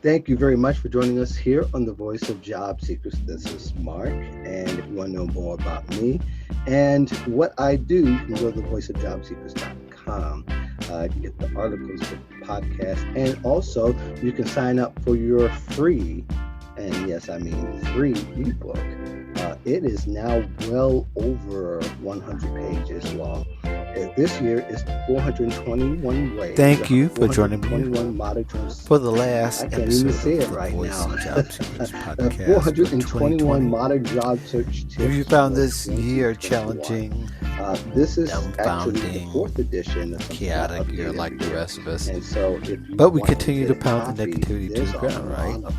Thank you very much for joining us here on the Voice of Job Seekers. This is Mark, and if you want to know more about me and what I do, you can go to thevoiceofjobseekers.com. You can get the articles, the podcast, and also you can sign up for your free, and yes, I mean free ebook. It is now well over 100 pages long. This year is 421 ways. Thank you for joining me for the last I can't episode even say it of the right Voice now. of Job Seekers podcast. 421 modern job search tips. If you found this year challenging, this is actually the dumbfounding, 4th edition of chaotic year like the rest of us, and so if you but we want continue to get a pound the copy, negativity to there's the a ground, lot right? of content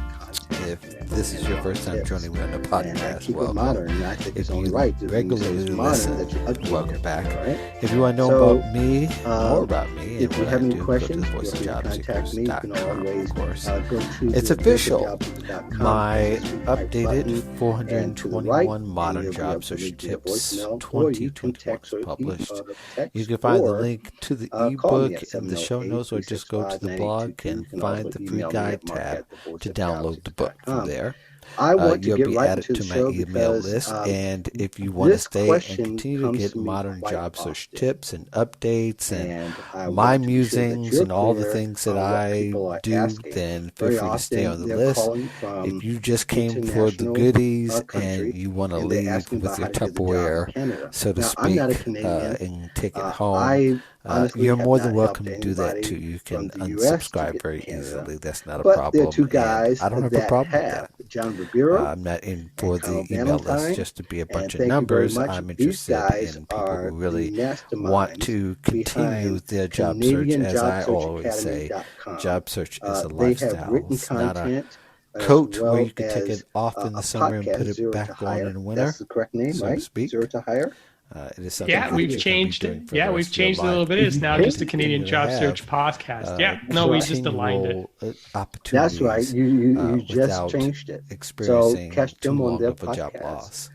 If this is your first time joining me on the and I podcast, keep it welcome. modern, and I think If it's only you right to regularly say it's modern listen, that you update welcome it, back. right? If you want to know So, about me, more about me, and if you what have I any do, questions, go to feel free to contact me. You can thevoiceofjobseekers.com, always of course. go to It's official. thevoiceofjobseekers.com, My press the right updated button, 421 and Modern you'll be Job able to Search leave me a Tips voicemail, or you can 2021 text is published. text You can find the or link to the call me ebook at in the show notes, or just go to the blog 708-365-9822. and You can find also the free email me guide at tab to mark@thevoiceofjobseekers.com. download the book from there. I want to You'll get be right added into to the my show email because list, and if you want to this stay and question continue to comes get to me modern quite job search often. tips and updates and And I my want to be sure that musings you're and all the clear things that on what I people are do, asking. then feel Very free to stay often on the they're list. calling from If you just came for the international goodies and countries, you want to and they're leave asking with about your how to get a job in Tupperware, Canada. so to Now, I'm not a speak, Canadian. and take it home, I honestly you're have more not than welcome helped to do that anybody too. You from can the U.S. to unsubscribe get very to Canada. easily. That's not a But there are problem, two and guys I don't have a that problem with have, that. John Ribero I'm not in and for Connel the email list Valentine, just to be a and bunch of thank you very numbers. much. I'm These interested guys in people are who the really want masterminds to continue behind their job search. As I always say, CanadianJobSearchAcademy.com. job search is a They have lifestyle. written It's not a content as coat where well you can take as it off in a the summer and put podcast, it Zero to back on Hire. in the winter, That's the correct name, so to right? speak. Zero to Hire. It is something Yeah, that we've you're going to be changed doing it. for Yeah, the we've rest of your changed it a little life. bit. It's now just the And Canadian you'll Job have Search podcast. Yeah, no, we just aligned it. That's opportunities right. You just without changed it. So experiencing catch too them on long their of a job podcast. loss.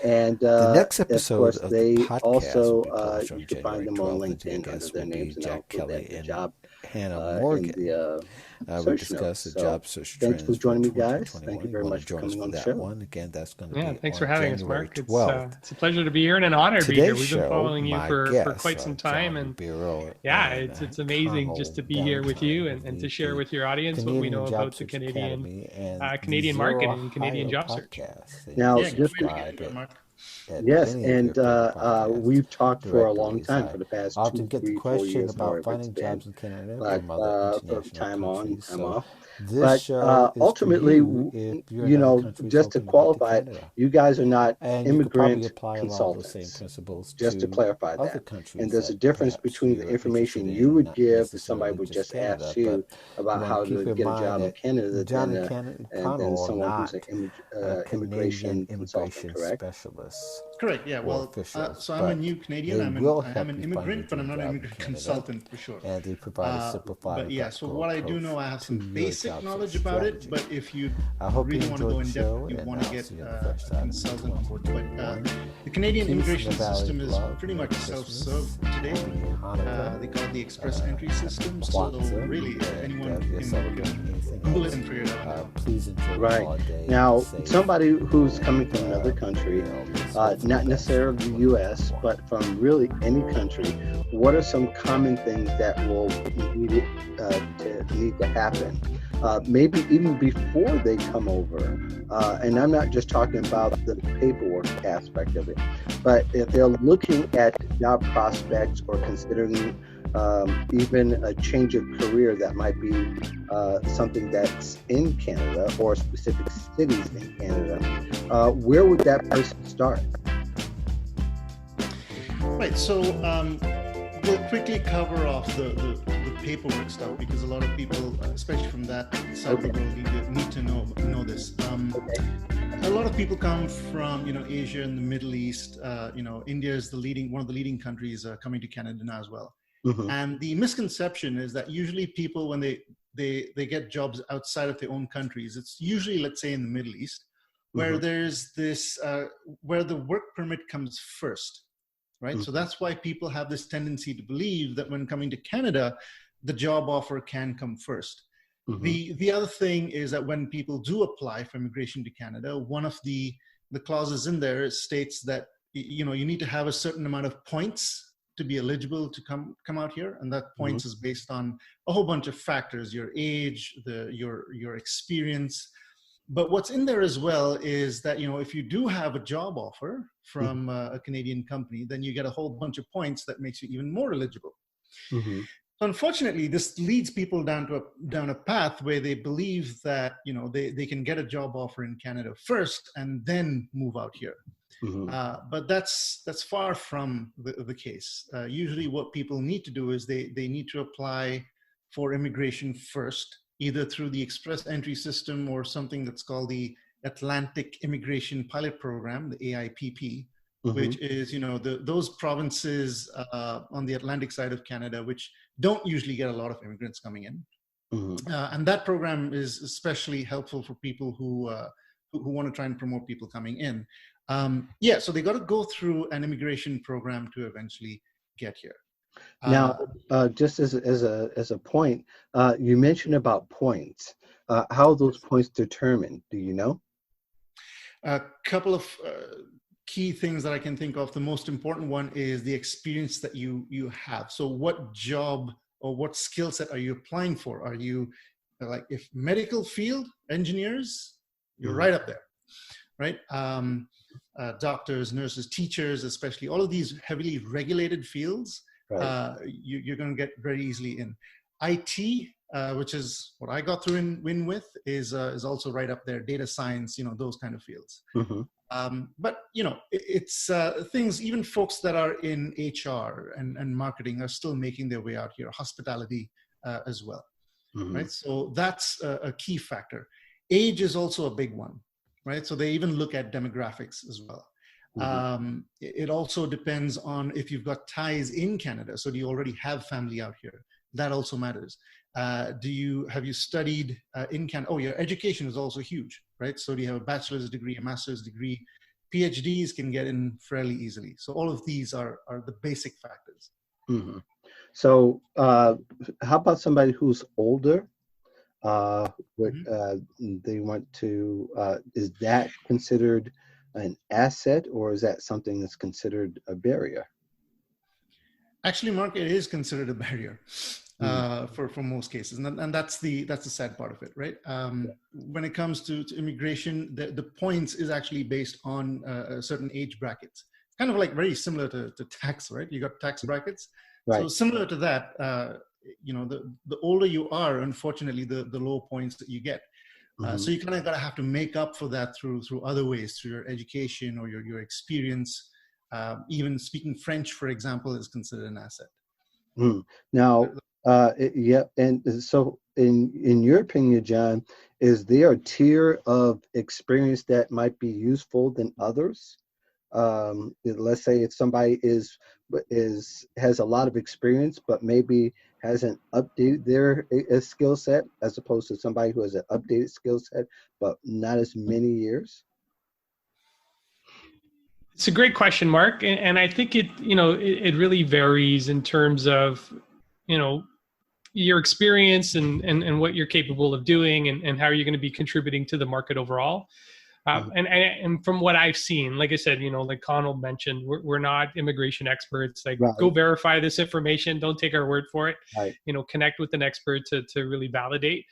And The next of episode course, of the they podcast also will be published on you can find January them on 12th, and LinkedIn under guests their will be names, and I'll Jack put that Kelly in the and job Hannah in Morgan. the We search discuss notes. the So job search thanks trends for joining me, for guys. 2021. Thank you very want much to for join us coming for on the that show. one. Again, that's going to Yeah, be thanks on for having us, January Mark. 12th. It's a pleasure to be here and an honor to be Today's here. We've been show, following you my for guests quite some are time, John and Ribero yeah, and it's amazing Connel just to be here with you and to share the with your audience what we know Canadian Job about the Search Canadian Academy and Canadian the market Zero and Canadian Hire job search. podcast. And Now, you Yeah, can great just way to subscribe get it, Mark. at yes, any of your and favorite podcasts we've talked for a long directories. time I for the past often 2, get the 3, 4 question years, about however it's finding been. jobs in Canada But from other for international time on, countries. time So off. this But show is for ultimately, you if you're in other countries just to hoping to get to qualify it, Canada. you guys are not And you could probably immigrant apply a lot of the same consultants. principles Just to to clarify other that. And countries there's a that difference perhaps between the you're information interested you in, would not give if somebody necessarily would just just ask Canada, you but about you how want to keep to in get a mind job in that Canada John than and and than Connell are someone who's an not immigration Canadian consultant, immigration correct? specialists Correct. Yeah. or Well, officials, so I'm a but new Canadian. they I'm will an help I'm an you find a immigrant, but I'm dream not an job in immigrant Canada, consultant for sure. and they provide a simplified But and yeah, so practical what I do approach know, I have to some your basic job knowledge search about it. strategy. But if you I hope you really want to go enjoyed the in show, depth, you and want to I'll get see you on the fresh a side of consultant on board. But 2021. the Canadian Peace in the immigration Valley system of is Love, pretty Merry much self-serve Christmas, today. Happy Hanukkah, They call it the express entry system. So Kwanzaa, really, anyone and if you're can celebrating anything Google it else, and figure it out. please enjoy the Right. holiday. Now, Be safe. somebody who's coming from And, another country, let's hope for the not best necessarily for the U.S., 2021. but from really any country, what are some common things that will need to happen? Maybe even before they come over. And I'm not just talking about the paperwork aspect of it, but if they're looking at job prospects or considering even a change of career that might be something that's in Canada or specific cities in Canada, where would that person start? Right. So we'll quickly cover off the paperwork stuff because a lot of people, especially from that side of the world, need to know this. A lot of people come from Asia and the Middle East. India is one of the leading countries coming to Canada now as well. Mm-hmm. And the misconception is that usually people, when they get jobs outside of their own countries, it's usually, let's say, in the Middle East, where there's this where the work permit comes first, right? So that's why people have this tendency to believe that when coming to Canada, the job offer can come first. The other thing is that when people do apply for immigration to Canada, one of the clauses in there states that you need to have a certain amount of points to be eligible to come out here, and that points is based on a whole bunch of factors: your age, your experience. But what's in there as well is that if you do have a job offer from a Canadian company, then you get a whole bunch of points that makes you even more eligible. So unfortunately, this leads people down a path where they believe that they can get a job offer in Canada first and then move out here. But that's far from the case. Usually what people need to do is they need to apply for immigration first, either through the express entry system or something that's called the Atlantic Immigration Pilot Program, the AIPP, which is, those provinces on the Atlantic side of Canada, which don't usually get a lot of immigrants coming in. And that program is especially helpful for people who want to try and promote people coming in. So they got to go through an immigration program to eventually get here. Now, just as a point, you mentioned about points. How are those points determined? Do you know? A couple of key things that I can think of. The most important one is the experience that you have. So what job or what skill set are you applying for? Are you if medical field engineers, you're right up there, right? Doctors, nurses, teachers, especially all of these heavily regulated fields, you're going to get very easily in. IT, which is what I got through in with, is also right up there. Data science, those kind of fields. But it's things. Even folks that are in HR and marketing are still making their way out here. Hospitality as well, right? So that's a key factor. Age is also a big one. Right, so they even look at demographics as well. It also depends on if you've got ties in Canada. So do you already have family out here? That also matters. Have you studied in Canada? Oh, your education is also huge, right? So do you have a bachelor's degree, a master's degree? PhDs can get in fairly easily. So all of these are the basic factors. So how about somebody who's older? They want to, is that considered an asset, or is that something that's considered a barrier? Actually, Mark, it is considered a barrier for most cases. And that's the sad part of it, right? When it comes to immigration, the points is actually based on certain age brackets. Kind of like very similar to tax, right? You got tax brackets. Right. So similar to that, the older you are, unfortunately, the lower points that you get. So you kind of have to make up for that through other ways, through your education or your experience. Even speaking French, for example, is considered an asset. Now, and so in your opinion, John, is there a tier of experience that might be useful than others? Let's say if somebody has a lot of experience, but maybe hasn't updated their skill set, as opposed to somebody who has an updated skill set, but not as many years. It's a great question, Mark. And I think it really varies in terms of, your experience and what you're capable of doing and how you're going to be contributing to the market overall. And from what I've seen, like I said, like Connell mentioned, we're not immigration experts. Go verify this information. Don't take our word for it. Right. Connect with an expert to really validate.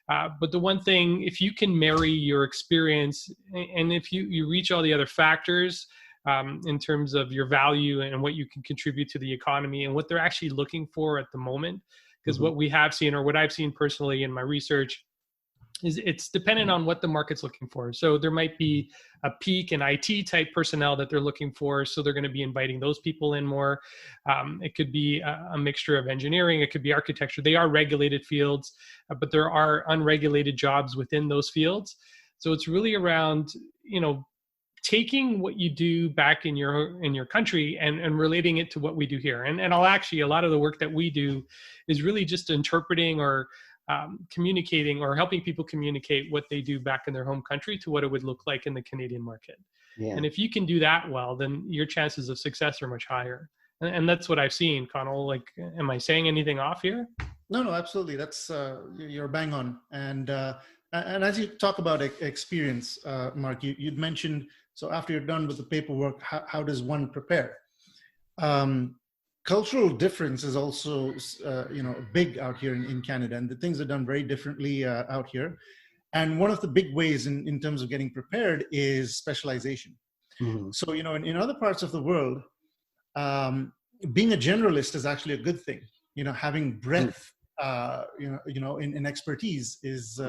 But the one thing, if you can marry your experience and if you reach all the other factors in terms of your value and what you can contribute to the economy and what they're actually looking for at the moment, because what we have seen, or what I've seen personally in my research, is it's dependent on what the market's looking for. So there might be a peak in IT type personnel that they're looking for. So they're going to be inviting those people in more. It could be a mixture of engineering. It could be architecture. They are regulated fields, but there are unregulated jobs within those fields. So it's really around, taking what you do back in your country and relating it to what we do here. And a lot of the work that we do is really just interpreting or communicating or helping people communicate what they do back in their home country to what it would look like in the Canadian market. Yeah. And if you can do that well, then your chances of success are much higher. And that's what I've seen, Connell. Like, am I saying anything off here? No, absolutely. That's you're bang on. And as you talk about experience, Mark, you'd mentioned, so after you're done with the paperwork, how does one prepare? Cultural difference is also big out here in Canada, and the things are done very differently out here. And one of the big ways in terms of getting prepared is specialization. Mm-hmm. So, in other parts of the world, being a generalist is actually a good thing. Having breadth, in expertise is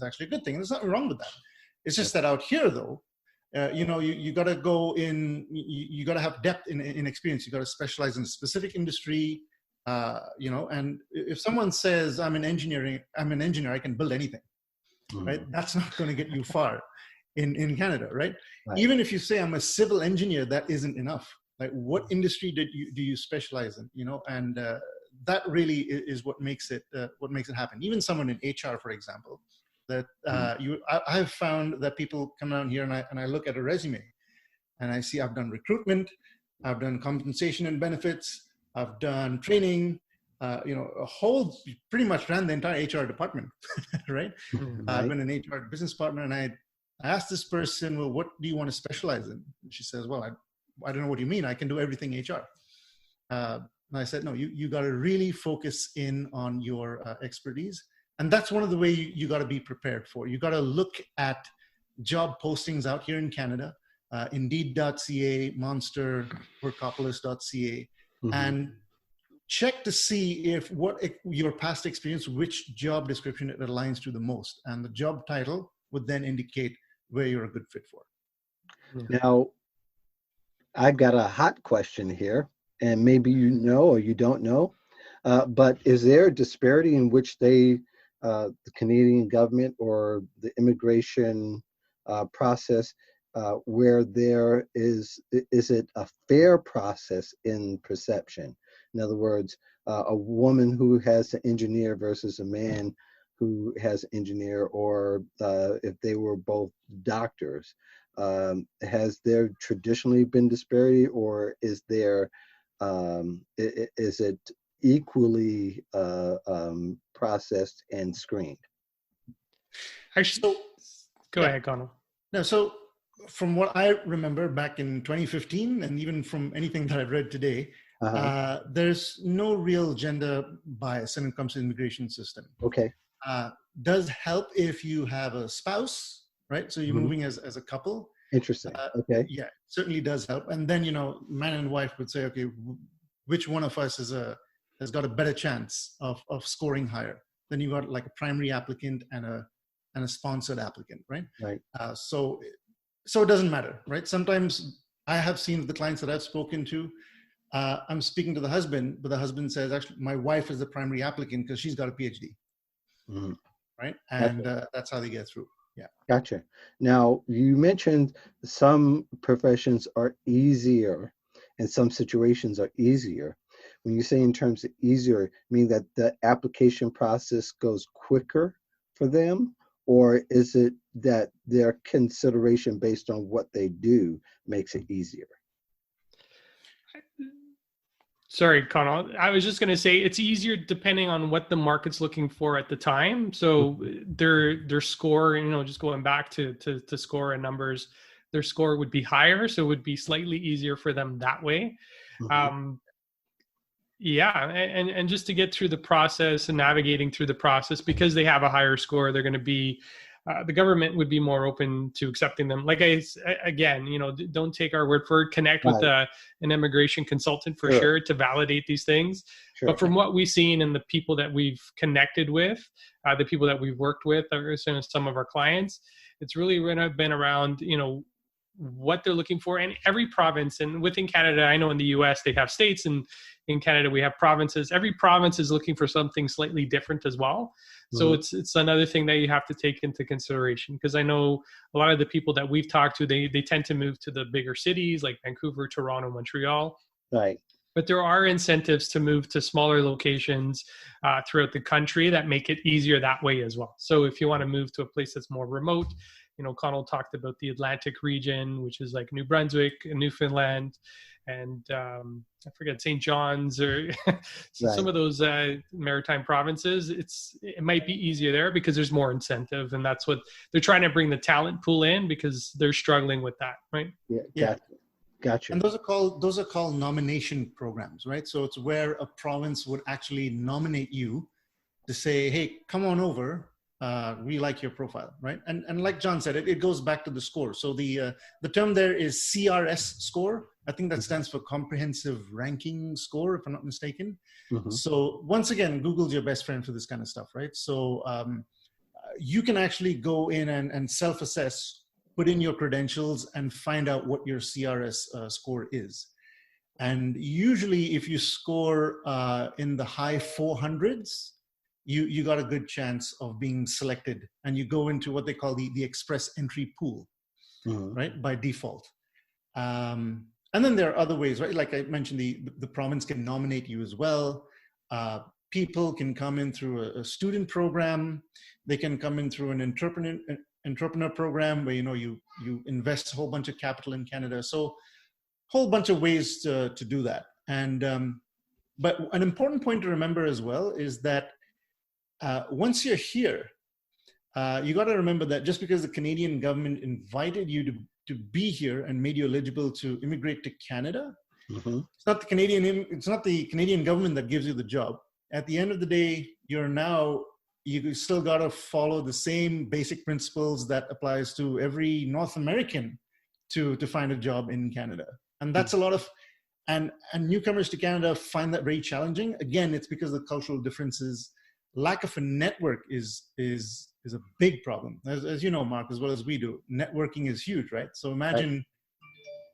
actually a good thing. And there's nothing wrong with that. It's just that out here, though, you got to go in. You got to have depth in experience. You got to specialize in a specific industry. And if someone says, I'm an engineer, I can build anything. Mm-hmm. Right? That's not going to get you far in Canada, right? Even if you say I'm a civil engineer, that isn't enough. Like, what industry do you specialize in? And that really is what makes it happen. Even someone in HR, for example, that I've found that people come down here and I look at a resume, and I see I've done recruitment, I've done compensation and benefits, I've done training, pretty much ran the entire HR department, right? Mm-hmm. I've been an HR business partner, and I asked this person, well, what do you want to specialize in? And she says, well, I don't know what you mean. I can do everything HR. And I said, no, you got to really focus in on your expertise. And that's one of the ways you got to be prepared for. You got to look at job postings out here in Canada, Indeed.ca, Monster, Workopolis.ca, mm-hmm. and check to see if your past experience, which job description it aligns to the most. And the job title would then indicate where you're a good fit for. Now, I've got a hot question here, and maybe you know or you don't know, but is there a disparity in which the Canadian government or the immigration process, where there is it a fair process in perception? In other words, a woman who has to engineer versus a man who has to engineer, or if they were both doctors. Has there traditionally been disparity, or is there is it equally processed and screened? Actually, go ahead, Connell. No, so from what I remember back in 2015, and even from anything that I've read today, there's no real gender bias when it comes to the immigration system. Okay. Does help if you have a spouse, right? So you're mm-hmm. moving as a couple. Interesting. Okay. Yeah, certainly does help. And then, man and wife would say, okay, which one of us has got a better chance of scoring higher? Then you got like a primary applicant and a sponsored applicant, right? Right. So it doesn't matter, right? Sometimes I have seen the clients that I've spoken to, I'm speaking to the husband, but the husband says, actually, my wife is the primary applicant because she's got a PhD. Mm-hmm. Right? And that's how they get through. Yeah. Gotcha. Now, you mentioned some professions are easier and some situations are easier. When you say in terms of easier, mean that the application process goes quicker for them, or is it that their consideration based on what they do makes it easier? Sorry, Connell. I was just going to say it's easier depending on what the market's looking for at the time. So their score, just going back to score and numbers, their score would be higher. So it would be slightly easier for them that way. Mm-hmm. And just to get through the process and navigating through the process, because they have a higher score, they're going to be, the government would be more open to accepting them. Like don't take our word for it. Connect with an immigration consultant for sure to validate these things. Sure. But from what we've seen and the people that we've connected with, the people that we've worked with, or some of our clients, it's really been around, what they're looking for. And every province, and within Canada, I know in the US they have states, and in Canada we have provinces. Every province is looking for something slightly different as well. Mm-hmm. So it's another thing that you have to take into consideration, because I know a lot of the people that we've talked to, they tend to move to the bigger cities like Vancouver, Toronto, Montreal. Right. But there are incentives to move to smaller locations throughout the country that make it easier that way as well. So if you want to move to a place that's more remote, Connell talked about the Atlantic region, which is like New Brunswick and Newfoundland, and I forget, St. John's, or some of those maritime provinces. It might be easier there because there's more incentive, and that's what they're trying to bring the talent pool in, because they're struggling with that, right? Yeah. Gotcha. And those are called nomination programs, right? So it's where a province would actually nominate you to say, hey, come on over. We like your profile, right? And like John said, it goes back to the score. So the term there is CRS score. I think that stands for Comprehensive Ranking Score, if I'm not mistaken. Mm-hmm. So once again, Google's your best friend for this kind of stuff, right? So you can actually go in and self-assess, put in your credentials, and find out what your CRS score is. And usually if you score in the high 400s, you got a good chance of being selected, and you go into what they call the express entry pool, right, by default. And then there are other ways, right? Like I mentioned, the province can nominate you as well. People can come in through a student program. They can come in through an entrepreneur program where, you invest a whole bunch of capital in Canada. So whole bunch of ways to do that. And but an important point to remember as well is that once you're here, you got to remember that just because the Canadian government invited you to be here and made you eligible to immigrate to Canada, it's not the Canadian government that gives you the job. At the end of the day, you still got to follow the same basic principles that applies to every North American to find a job in Canada. And that's a lot of, and newcomers to Canada find that very challenging. Again, it's because of the cultural differences. Lack of a network is a big problem. As you know, Mark, as well as we do, networking is huge, right? So imagine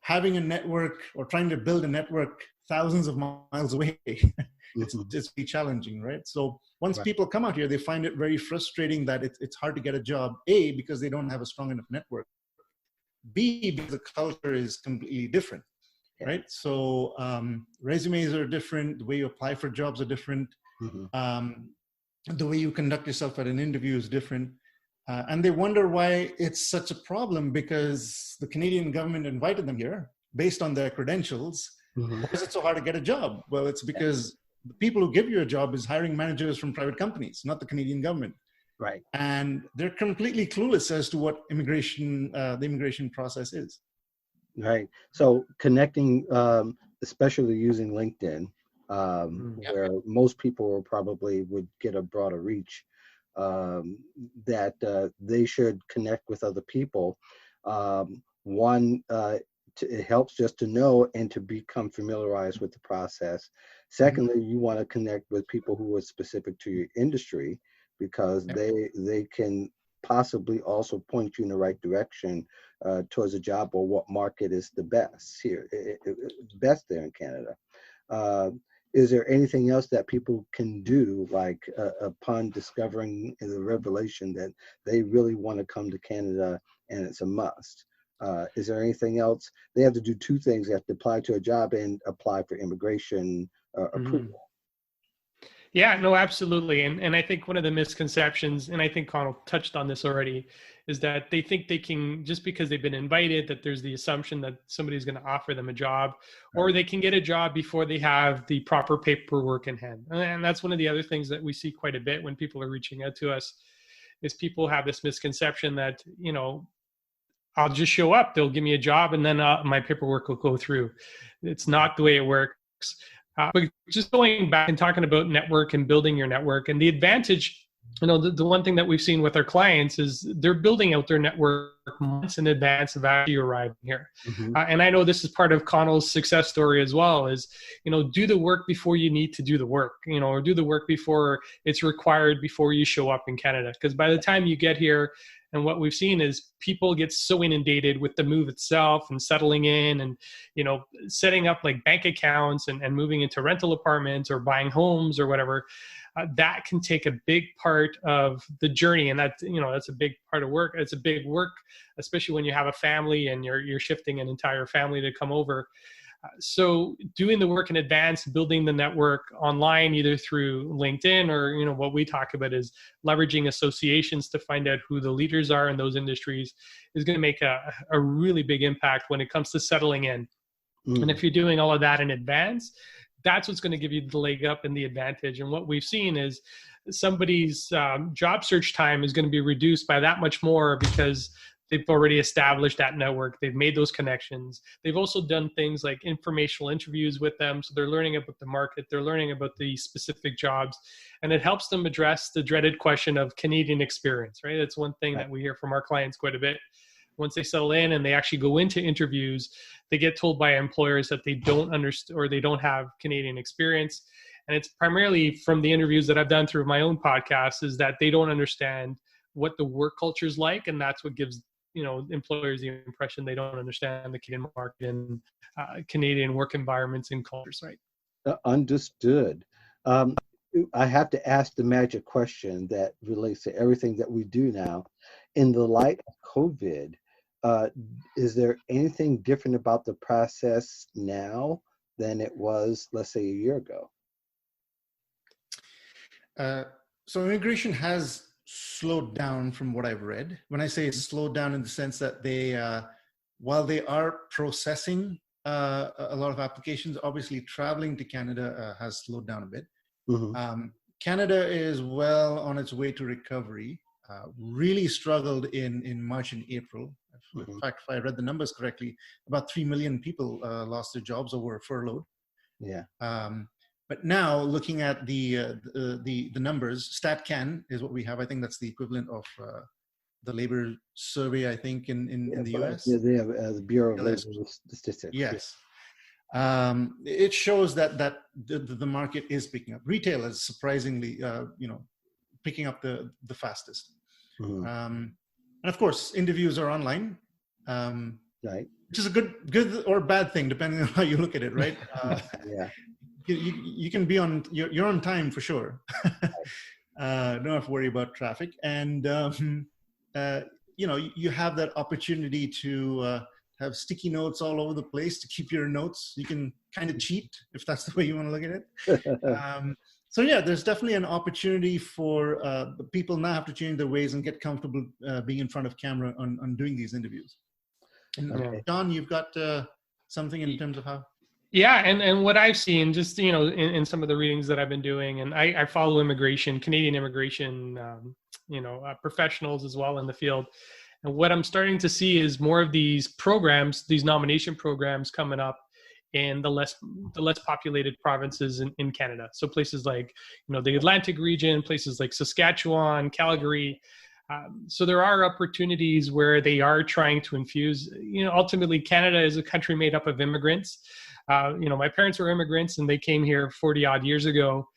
having a network or trying to build a network thousands of miles away. It's pretty challenging, right? So once people come out here, they find it very frustrating that it's hard to get a job, A, because they don't have a strong enough network, B, because the culture is completely different, right? So resumes are different, the way you apply for jobs are different, the way you conduct yourself at an interview is different. And they wonder why it's such a problem, because the Canadian government invited them here based on their credentials. Why is it so hard to get a job? Well, it's because the people who give you a job is hiring managers from private companies, not the Canadian government. Right. And they're completely clueless as to what the immigration process is. Right. So connecting, especially using LinkedIn, where most people probably would get a broader reach, that they should connect with other people. It helps just to know and to become familiarized with the process. Secondly, you want to connect with people who are specific to your industry, because they can possibly also point you in the right direction towards a job, or what market is the best here, best there in Canada. Is there anything else that people can do, like upon discovering the revelation that they really want to come to Canada and it's a must? Is there anything else? They have to do two things. They have to apply to a job and apply for immigration approval. Yeah, no, absolutely. And I think one of the misconceptions, and I think Connell touched on this already, is that they think they can, just because they've been invited, that there's the assumption that somebody's going to offer them a job, or they can get a job before they have the proper paperwork in hand. And that's one of the other things that we see quite a bit when people are reaching out to us, is people have this misconception that, I'll just show up, they'll give me a job, and then my paperwork will go through. It's not the way it works. But just going back and talking about network and building your network, and the advantage, the one thing that we've seen with our clients is they're building out their network months in advance of actually arriving here. And I know this is part of Connell's success story as well, is, do the work before you need to do the work, or do the work before it's required before you show up in Canada. Because by the time you get here, and what we've seen is people get so inundated with the move itself and settling in and, setting up like bank accounts and moving into rental apartments or buying homes or whatever. That can take a big part of the journey. And that's a big part of work. It's a big work, especially when you have a family and you're shifting an entire family to come over. So doing the work in advance, building the network online, either through LinkedIn or, what we talk about is leveraging associations to find out who the leaders are in those industries, is going to make a really big impact when it comes to settling in. And if you're doing all of that in advance, that's what's going to give you the leg up and the advantage. And what we've seen is somebody's job search time is going to be reduced by that much more because they've already established that network. They've made those connections. They've also done things like informational interviews with them. So they're learning about the market. They're learning about the specific jobs. And it helps them address the dreaded question of Canadian experience, right? That's one thing that we hear from our clients quite a bit. Once they settle in and they actually go into interviews, they get told by employers that they don't understand or they don't have Canadian experience. And it's primarily from the interviews that I've done through my own podcast is that they don't understand what the work culture is like. And that's what gives employers the impression they don't understand the Canadian market and Canadian work environments and cultures, right? Understood. I have to ask the magic question that relates to everything that we do now. In the light of COVID, is there anything different about the process now than it was, let's say, a year ago? So immigration has slowed down from what I've read. When I say slowed down in the sense that they, while they are processing a lot of applications, obviously traveling to Canada has slowed down a bit. Canada is well on its way to recovery. Really struggled in March and April. In fact, if I read the numbers correctly, about 3 million people lost their jobs or were furloughed. Yeah. But now, looking at the numbers, StatCan is what we have. I think that's the equivalent of the labor survey. I think in the U.S. Yeah, they have the Bureau of Labor Statistics. Yes, it shows that the market is picking up. Retail is surprisingly, picking up the fastest. And of course, interviews are online, right? Which is a good or bad thing depending on how you look at it, right? Yeah. You can be on, you're on time for sure. Don't have to worry about traffic. And, you have that opportunity to have sticky notes all over the place to keep your notes. You can kind of cheat if that's the way you want to look at it. So yeah, there's definitely an opportunity for the people now have to change their ways and get comfortable being in front of camera on doing these interviews. And Don, you've got something in terms of how? Yeah, and what I've seen, just in some of the readings that I've been doing, and I follow Canadian immigration, professionals as well in the field, and what I'm starting to see is more of these programs, these nomination programs coming up in the less populated provinces in Canada. So places like the Atlantic region, places like Saskatchewan, Calgary. So there are opportunities where they are trying to infuse. Ultimately, Canada is a country made up of immigrants. My parents were immigrants and they came here 40 odd years ago,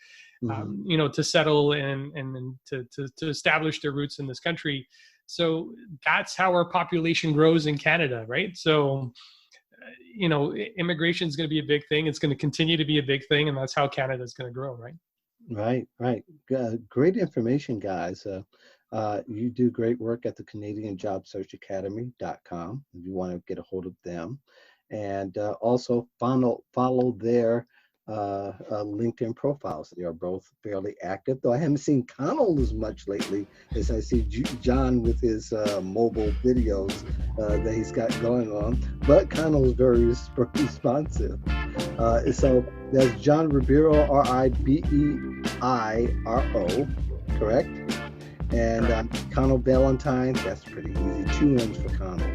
to settle and to establish their roots in this country. So that's how our population grows in Canada, right? So, immigration is going to be a big thing. It's going to continue to be a big thing, and that's how Canada is going to grow, right? Right. Great information, guys. You do great work at the Canadian Job Search Academy.com if you want to get a hold of them. And also follow their LinkedIn profiles. They are both fairly active, though I haven't seen Connell as much lately as I see John with his mobile videos that he's got going on. But Connell is very responsive. So that's John Ribero, Ribeiro, correct? And Connel Valentine, that's pretty easy. 2 N's for Connell.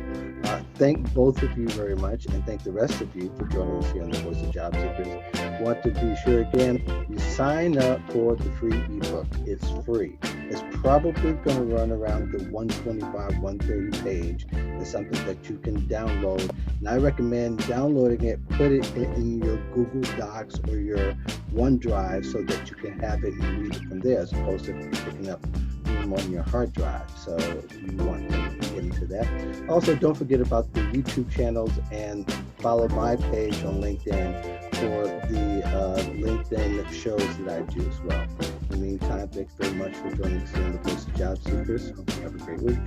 Thank both of you very much, and thank the rest of you for joining us here on the Voice of Job Seekers. Want to be sure again, you sign up for the free ebook. It's free. It's probably going to run around the 125, 130 page. It's something that you can download, and I recommend downloading it, put it in your Google Docs or your OneDrive so that you can have it and read it from there, as opposed to picking up room on your hard drive. So you want to get into that. Also, don't forget about the YouTube channels and follow my page on LinkedIn for the LinkedIn shows that I do as well. In the meantime, thanks very much for joining us here on the Voice of Job Seekers. Hope you have a great week.